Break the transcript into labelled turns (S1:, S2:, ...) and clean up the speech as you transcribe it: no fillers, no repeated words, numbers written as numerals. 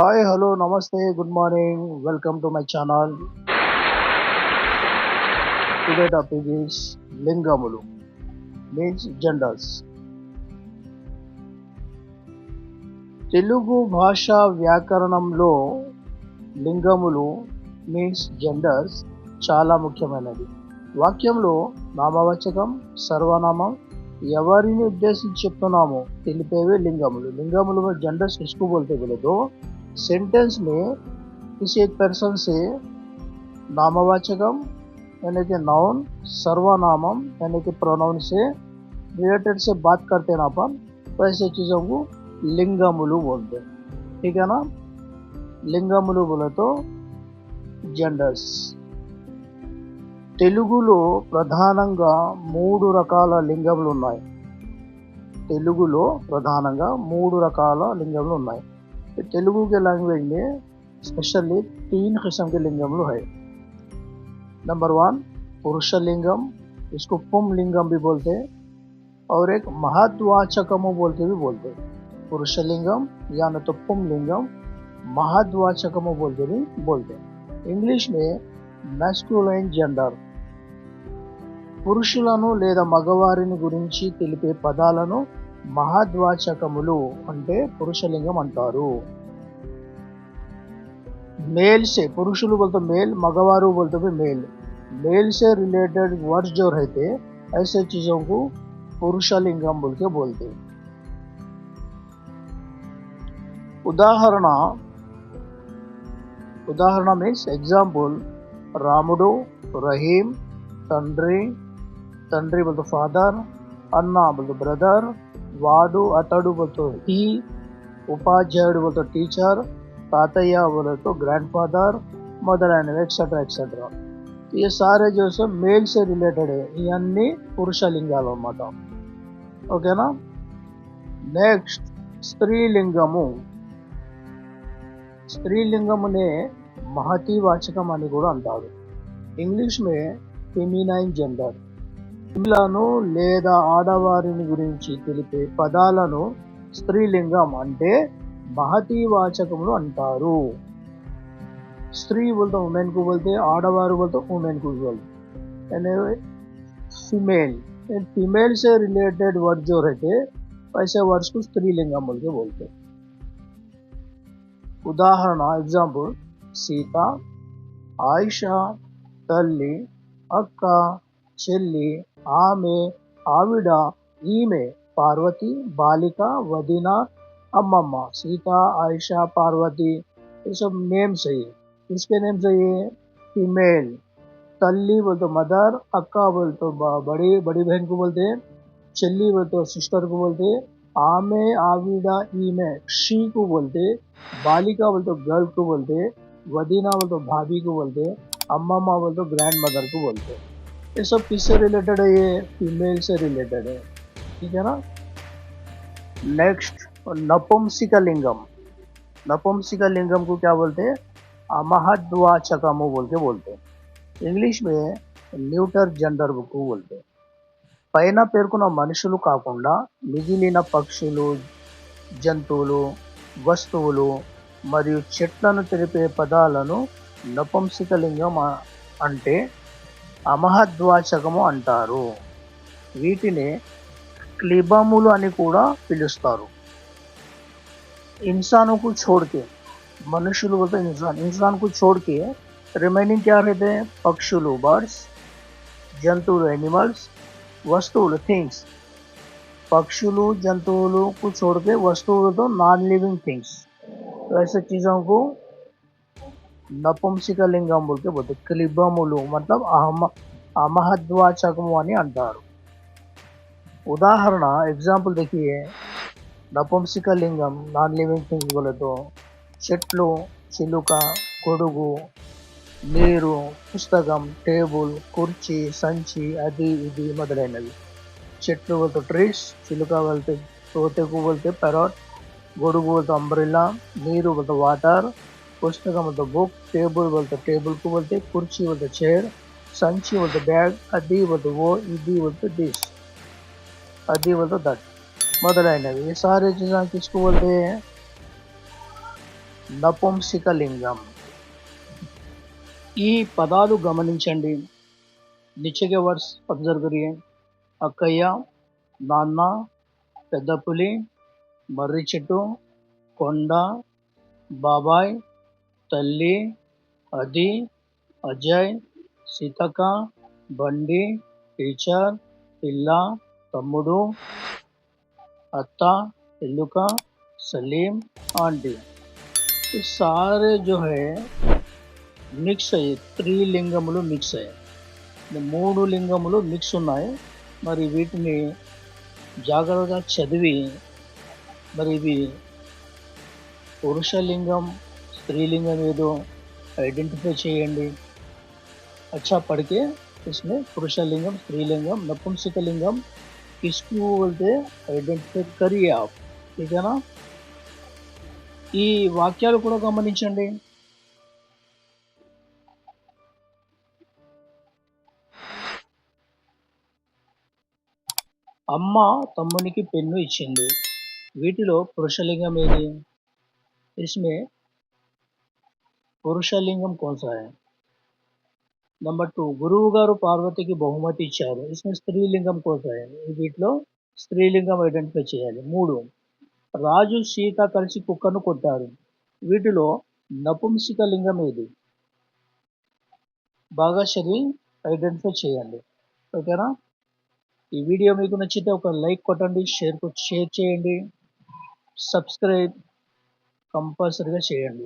S1: Hi, hello, namaste, good morning, welcome to my channel. Today topic is Lingamulu, means genders. Telugu భాషా వ్యాకరణంలో లింగములు means genders చాలా ముఖ్యమైనది. వాక్యంలో నామవాచకం, సర్వనామం ఎవరిని ఉద్దేశించి చెప్తున్నామో తెలిపేవే లింగములు. లిंगमुలు में जेंडर्स किसको बोलते बोले तो सेंटेंस में किसी एक पर्सन से नामवाचकम यानी कि नाउन, सर्वनामम यानी कि प्रोनाउन से रिलेटेड से बात करते ना अपन, तो ऐसे चीज़ों को लिंगमुలు बोलते हैं. ठीक है ना. లింగములు बोले तो జెండర్స్. తెలుగులో ప్రధానంగా 3 రకాల లింగములు ఉన్నాయి. తెలుగులో ప్రధానంగా 3 రకాల లింగములు ఉన్నాయి. तेलुगु के लैंग्वेज में स्पेशली 3 किस्म के लिंगमुలు है. नंबर 1 पुरुष लिंगम, इसको पुम लिंगम भी बोलते हैं, और एक महद्वाचकमो बोलते भी बोलते हैं. पुरुष लिंगम या न तो पुम लिंगम, महद्वाचकमो बोलते भी बोलते हैं. इंग्लिश में मैस्कुलाइन जेंडर, పురుషులను లేదా మగవారిని గురించి తెలిపే పదాలను మహద్వాచకములు అంటే పురుషలింగం అంటారు. मेल से पुरुषुలు बोलते मेल, मगवारू बोलते भी मेल. मेल से रिलेटेड वर्ड्स जो रहते ऐसे चीजों को पुरुषलिंगम बोल के बोलते. उदाहरण मीन्स एग्जाम्पल, రాముడు, రహీం, తండ్రి बोलते फादर, अन्ना बोलते ब्रदर, వాడు అతడు बोलते ही, ఉపాధ్యాయుడు बोलते टीचर, తాతయ్య बोले तो ग्रैंडफादर, మొదలైనవి एक्सेट्रा एक्सेट्रा. ये सारे जो है मेल से रिलेटेड है. ఇవన్నీ పురుషలింగాలు అన్నమాట. ఓకేనా. నెక్స్ట్ స్త్రీలింగము. స్త్రీలింగమునే మహతివాచకం అని కూడా అంటారు. ఇంగ్లీష్ మే ఫెమినైన్ జెండర్. స్త్రీలను లేదా ఆడవారిని గురించి తెలిపే పదాలను స్త్రీలింగం అంటే మహతివాచకములు అంటారు. स्त्री बोलते वुमेन को बोलते, आड़वारू बोलते वुमेन को बोलते. यानी फीमेल, फीमेल से रिलेटेड वर्ड जो रहते वैसे वर्ड्स को स्त्रीलिंगम बोल के बोलते. उदाहरण एग्जाम्पल, सीता, आयशा, तल्ली, अक्क, చెల్లి, ఆమె, ఆవిడ, ఈమె, పార్వతి, బాలిక, వదిన, అమ్మమ్మ. सीता, आयशा, पार्वती, ये सब नेम्स है. किसके नेम्स है ये? फीमेल. तल्ली बोलते मदर, अक्का बोलते बड़ी बहन को बोलते, చెల్లి बोलते सिस्टर को बोलते, आमे, आविडा, ईमे, शी को बोलते, बालिका बोलते गर्ल को बोलते, वदीना बोलते भाभी को बोलते, अम्मा बोलते ग्रैंड मदर को बोलते. ये सब किससे रिलेटेड है? ये फीमेल से रिलेटेड है. ठीक है ना. नेक्स्ट नपुंसकलिंगम. नपुंसकलिंगम को क्या बोलते हैं? अमहद्वाचकमो बोल के बोलते हैं. ఇంగ్లీష్ में న్యూటర్ జెండర్ को बोलते हैं. పైన పేర్కొన్న మనుషులు కాకుండా మిగిలిన పక్షులు, జంతువులు, వస్తువులు మరియు చెట్లను తెలిపే పదాలను నపుంసకలింగం అంటే అమహద్వాచకము అంటారు. వీటిని క్లిబములు అని కూడా పిలుస్తారు. इंसानों को छोड़ के, मनुष्युలు बोलते इंसान को छोड़ के रिमेनिंग क्या रहते हैं? पक्षुలు बर्ड्स, जंतुవులు एनिमल्स, वस्तुవులు थिंग्स. पक्षुలు जंतुవులు को छोड़ के वस्तुవులు तो नॉन लिविंग थिंग्स. तो ऐसे चीज़ों को నపుంసకలింగం बोल के बोलते. క్లిబములు मतलब అమహద్వాచకము అని అంటారు. उदाहरण एग्जाम्पल देखिए, నపుంసకలింగం నాన్ లివింగ్ థింగ్స్ बोले तो చెట్లు, చిలుక, గొడుగు, నీరు, పుస్తకం, టేబుల్, కుర్చీ, సంచి, అది ఇది మొదలైనవి. చెట్లు बोलते ట్రీస్, చిలుక बोलते తోటకు बोलते पैरट, గొడుగు बोलते अंब्रेला, నీరు बोलते वाटर, पुस्तकम बोलते बुक, टेबल बोलते टेबल को बोलते, कुर्सी बोलते चेयर, संची बोलते बैग, अदी बोलते वो, इदी बोलते डिश, अदी बोलते दट, మొదలైనవి. ये सारे चीज़ें किसको बोलते हैं? నపుంసకలింగం. ఈ పదాలు గమనించండి. नीचे के वर्ड्स ऑब्जर्व करिए. అక్కయ్య, నాన్న, పెద్ద పులి, మర్రి చెట్టు, కొండ, బాబాయ్, తల్లి, అది, అజయ్, సీతక్క, బండి, టీచర్, పిల్ల, తమ్ముడు, అత్త, ఎల్లుక, सलीम, आंटी. ये सारे जो है మిక్స్ అయ్యి త్రిలింగములు మిక్స్ అయ్యాయి. 3 లింగములు మిక్స్ ఉన్నాయి. మరి వీటిని జాగ్రత్తగా చదివి మరి ఇవి పురుషలింగం స్త్రీలింగం ఏదో ఐడెంటిఫై చేయండి. अच्छा पढ़ के इसमें पुरुषलिंगम स्त्रीलिंगम नपुंसकलिंगम किसको बोलते ఐడెంటిఫై करिए आप. ठीक है ना. ఈ వాక్యాలు కూడా గమనించండి. అమ్మ తమ్మునికి పెన్ను ఇచ్చింది. వీటిలో పురుషలింగం ఏది? इसमें పురుషలింగం कौन सा है? नंबर 2 గురువు గారు పార్వతికి బహుమతి ఇచ్చారు. इसमें స్త్రీలింగం कौन सा है? వీటిలో స్త్రీలింగం ఐడెంటిఫై చేయాలి. 3 రాజు సీత కలిసి కుక్కను కొట్టారు. వీటిలో నపుంసకలింగం ఏది? బాగా చదివి ఐడెంటిఫై చేయండి. ఓకేనా. ఈ వీడియో మీకు నచ్చితే ఒక లైక్ కొట్టండి, షేర్ చేయండి, సబ్స్క్రైబ్ కంపల్సరీగా చేయండి.